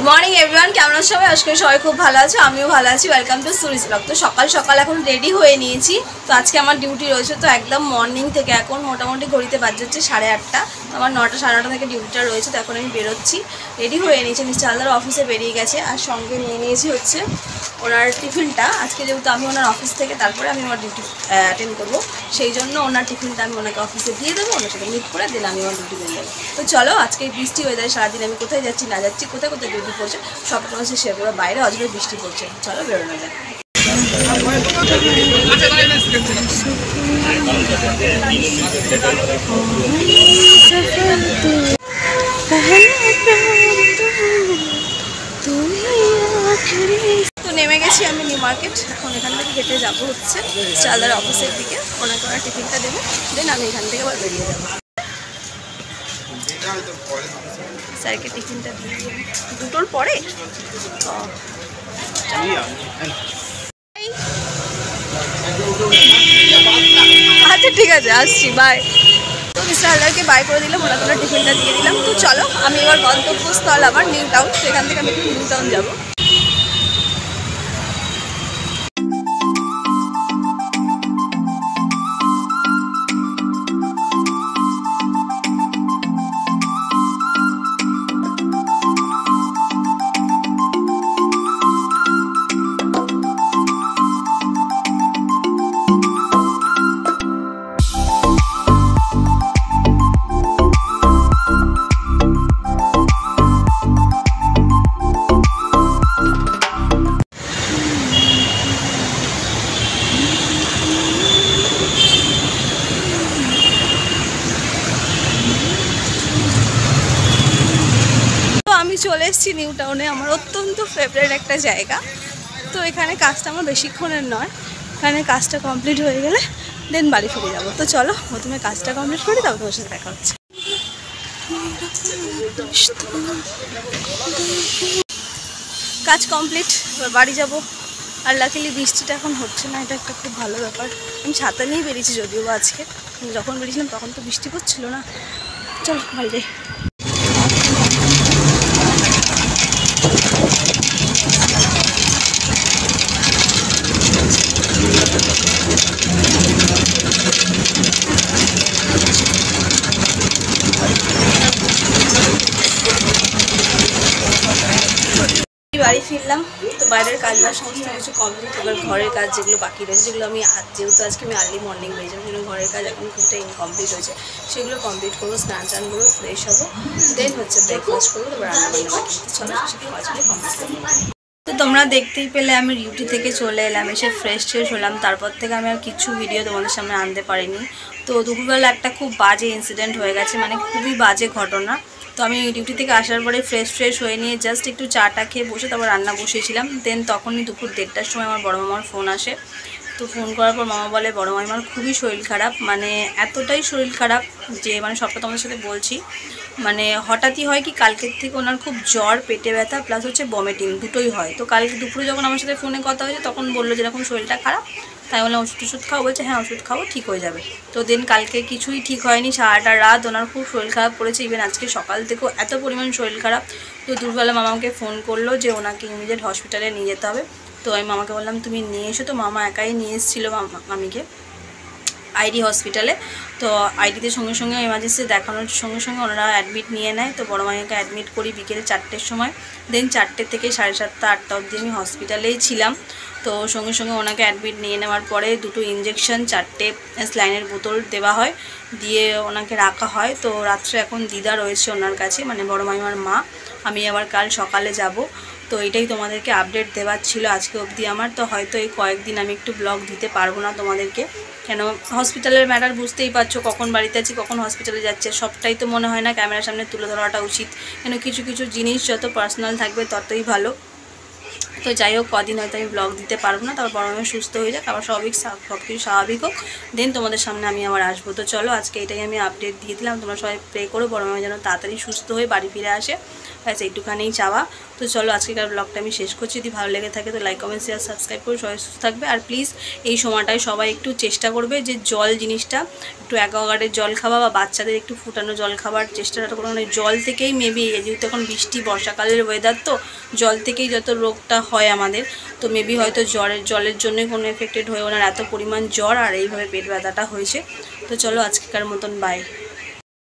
Good morning everyone, কেমন আছো সবাই? আজকে সবাই খুব ভালো আছে, আমিও ভালো আছি। ওয়েলকাম টু সুরিস ব্লগ। তো সকাল সকাল এখন রেডি হয়ে নিয়েছি। তো আজকে আমার ডিউটি রয়েছে, তো একদম মর্নিং থেকে এখন মোটামুটি ঘড়িতে বাজে হচ্ছে 8:30। তো আমার 9টা সাড়ে 9টা থেকে ডিউটিটা রয়েছে। তো এখন আমি বেরোচ্ছি, রেডি হয়ে নিয়েছি। মিস্টার হালদার অফিসে বেরিয়ে গেছে, আর সঙ্গে নিয়ে নিয়েছি হচ্ছে ওনার টিফিনটা। আজকে যেহেতু আমি ওনার অফিস থেকে তারপরে আমি আমার ডিউটি অ্যাটেন্ড করবো, সেই জন্য ওনার টিফিনটা আমি ওনাকে অফিসে দিয়ে দেবো, ওনার সাথে মিট করে দিলে আমি আমার ডিউটি করে দেবো। তো চলো, আজকে বৃষ্টি ওয়েদারে সারাদিন আমি কোথায় যাচ্ছি না যাচ্ছি, কোথায় কোথায় ডিউটি পড়ছে সব তোমার সে শেয়ার করবো। বাইরে অজরে বৃষ্টি পড়ছে, চলো বেরোনো যায়। তো নেমে গেছি আমি নিউ মার্কেট। এখন এখান থেকে হেঁটে যাবো হচ্ছে চালদার অফিসের দিকে, ওনাকে ওনার টিফিনটা দেবো, দেন আমি এখান থেকে আবার বেরিয়ে যাবো। স্যারকে টিফিনটা দিয়ে দুটোর পরে। আচ্ছা ঠিক আছে, আসছি, বাই। তো মিস্টার হালদারকে বাই করে দিলাম, ওনাকে ওনার টিফিনটা দিয়ে দিলাম। তো চলো, আমি এবার গন্তব্যস্থল আমার নিউ টাউন, সেখান থেকে আমি একটু নিউ টাউন যাবো। আমি চলে এসেছি নিউ টাউনে, আমার অত্যন্ত ফেভারিট একটা জায়গা। তো এখানে কাজটা আমার বেশিক্ষণের নয়, এখানে কাজটা কমপ্লিট হয়ে গেলে দেন বাড়ি ফিরে যাবো। তো চলো, প্রথমে কাজটা কমপ্লিট করি, তারপর তোমার সাথে দেখা হচ্ছে। কাজ কমপ্লিট, এবার বাড়ি যাব। আর লাকিলি বৃষ্টিটা এখন হচ্ছে না, এটা একটা খুব ভালো ব্যাপার। আমি ছাতা নিয়ে বেরিয়েছি যদিও বা আজকে, যখন বেরিয়েছিলাম তখন তো বৃষ্টি পড়ছিল না। চলো বাড়ি যাই। বাড়ি ফিরলাম। তো বাইরের কাজবাজ সমস্ত কিছু কমপ্লিট। এবার ঘরের কাজ যেগুলো বাকি রয়েছে, যেগুলো আমি যেহেতু আজকে আমি আর্লি মর্নিং বেরিয়েছিলাম, সেগুলো ঘরের কাজ এখন কিছুটা ইনকমপ্লিট হয়েছে, সেগুলো কমপ্লিট করবো। স্নান টান করবো, ফ্রেশ হবো, দেন হচ্ছে ব্রেকফাস্ট করবো, তারপর রান্নাবান্না বাকি। চলো সেসব কাজগুলো কমপ্লিট করবো। তো তোমরা দেখতেই পেলে আমি ডিউটি থেকে চলে এলাম, এসে ফ্রেশ ট্রেশ হলাম। তারপর থেকে আমি আর কিছু ভিডিও তোমাদের সামনে আনতে পারিনি। তো দুপুরবেলা একটা খুব বাজে ইনসিডেন্ট হয়ে গেছে, মানে খুবই বাজে ঘটনা। তো আমি ডিউটি থেকে আসার পরে ফ্রেশ হয়ে নিয়ে জাস্ট একটু চাটা খেয়ে বসে তারপর রান্না বসিয়েছিলাম। দেন তখনই দুপুর 1:30টার সময় আমার বড় মামার ফোন আসে। তো ফোন করার পর মামা বলে বড় মামার খুবই শরীর খারাপ, মানে এতটাই শরীর খারাপ যে মানে সবটা তোমাদের সাথে বলছি। মানে হঠাৎই হয় কি, কালকের থেকে ওনার খুব জ্বর, পেটে ব্যথা প্লাস হচ্ছে ভমিটিং, দুটোই হয়। তো কালকে দুপুরে যখন আমার সাথে ফোনে কথা হয়েছে তখন বললো যেরকম শরীরটা খারাপ, তাই বললাম ওষুধ খাও, বলছে হ্যাঁ ওষুধ খাবো, ঠিক হয়ে যাবে। তো দেন কালকে কিছুই ঠিক হয়নি, সারাটা রাত ওনার খুব শরীর খারাপ করেছে। ইভেন আজকে সকাল থেকেও এত পরিমাণ শরীর খারাপ। তো দুপুরবেলা মামাকে ফোন করলো যে ওনাকে ইমিডিয়েট হসপিটালে নিয়ে যেতে হবে। তো আমি মামাকে বললাম তুমি নিয়ে এসো। তো মামা একাই নিয়ে এসেছিলো মামিকে আইডি হসপিটালে। তো আইডিতে সঙ্গে সঙ্গে এমার্জেন্সি দেখানোর সঙ্গে সঙ্গে ওনারা অ্যাডমিট নিয়ে নেয়। তো বড় মাইয়াকে অ্যাডমিট করি বিকেলে 4টের সময়। দেন 4টে থেকে 7:30 8টা অবধি আমি হসপিটালেই ছিলাম। তো সঙ্গে সঙ্গে ওনাকে অ্যাডমিট নিয়ে নেওয়ার পরে 2টো ইঞ্জেকশন, 4টে স্লাইনের বোতল দেওয়া হয়, দিয়ে ওনাকে রাখা হয়। তো রাত্রে এখন দিদা রয়েছে ওনার কাছে, মানে বড় মাইমার মা। আমি আবার কাল সকালে যাব। তো এটাই তোমাদেরকে আপডেট দেওয়ার ছিল আজকে অবধি আমার। তো হয়তো এই কয়েকদিন আমি একটু ব্লগ দিতে পারবো না তোমাদেরকে, কেন হসপিটালের ম্যাটার বুঝতেই পারছো, কখন বাড়িতে আছি কখন হসপিটালে যাচ্ছে সবটাই তো মনে হয় না ক্যামেরার সামনে তুলে ধরাটা উচিত। কেন কিছু কিছু জিনিস যত পার্সোনাল থাকবে ততই ভালো। তো যাই হোক, কদিন হয়তো আমি ব্লগ দিতে পারবো না, তারপর বড় মামা সুস্থ হয়ে যাক, আবার সব কিছু স্বাভাবিক হোক, দেন তোমাদের সামনে আমি আবার আসবো। তো চলো আজকে এটাই আমি আপডেট দিয়ে দিলাম, তোমরা সবাই প্রে করো বড় মামা যেন তাড়াতাড়ি সুস্থ হয়ে বাড়ি ফিরে আসে, ব্যাস এইটুখানেই চাওয়া। তো চলো আজকেকার ব্লগটা আমি শেষ করছি। যদি ভালো লেগে থাকে তো লাইক কমেন্ট শেয়ার সাবস্ক্রাইব করে সবাই সুস্থ থাকবে। আর প্লিজ এই সময়টায় সবাই একটু চেষ্টা করবে যে জল জিনিসটা একটু অ্যাকোয়াগার্ডের জল খাওয়া বা বাচ্চাদের একটু ফুটানো জল খাবার চেষ্টাটা করো। মানে জল থেকেই মেবি, যেহেতু এখন বৃষ্টি বর্ষাকালের ওয়েদার, তো জল থেকেই যত রোগটা হয় আমাদের, তো মেবি হয়তো জলের জন্যই কোনো এফেক্টেড হয়ে ওনার এত পরিমাণ জ্বর আর এইভাবে পেট ব্যথাটা হয়েছে। তো চলো আজকেকার মতন বাই।